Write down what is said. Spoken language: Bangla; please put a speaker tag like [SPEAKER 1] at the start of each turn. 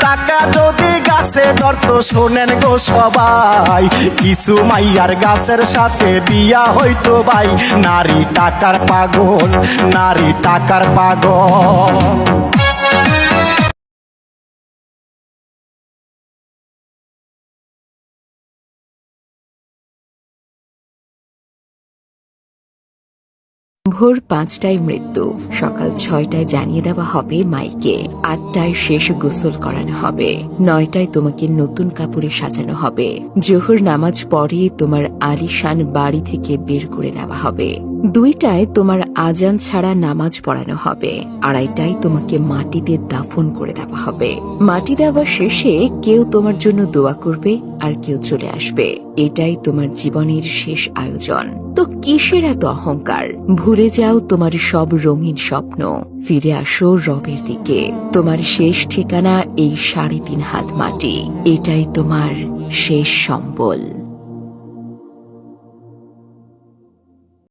[SPEAKER 1] টাকা যদি গাছে ধরতো শোনেন গো সবাই, কিছু মাইয়ার গাছের সাথে বিয়া হইতো ভাই। নারী টাকার পাগল, নারী টাকার পাগল।
[SPEAKER 2] ভোর ৫টায় মৃত্যু, সকাল ৬টায় জানিয়ে দেওয়া হবে মাইকে, ৮টায় শেষ গোসল করানো হবে, ৯টায় তোমাকে নতুন কাপড়ে সাজানো হবে, জোহর নামাজ পড়ে তোমার আলিশান বাড়ি থেকে বের করে নেওয়া হবে, ২টায় তোমার আজান ছাড়া নামাজ পড়ানো হবে, ২:৩০টায় তোমাকে মাটিতে দাফন করে দেওয়া হবে। মাটি দেওয়া শেষে কেউ তোমার জন্য দোয়া করবে আর কেউ চলে আসবে। এটাই তোমার জীবনের শেষ আয়োজন। তো কিসের এত অহংকার? ভুলে যাও তোমার সব রঙিন স্বপ্ন, ফিরে আসো রবের দিকে। তোমার শেষ ঠিকানা এই ৩.৫ হাত মাটি, এটাই তোমার শেষ সম্বল।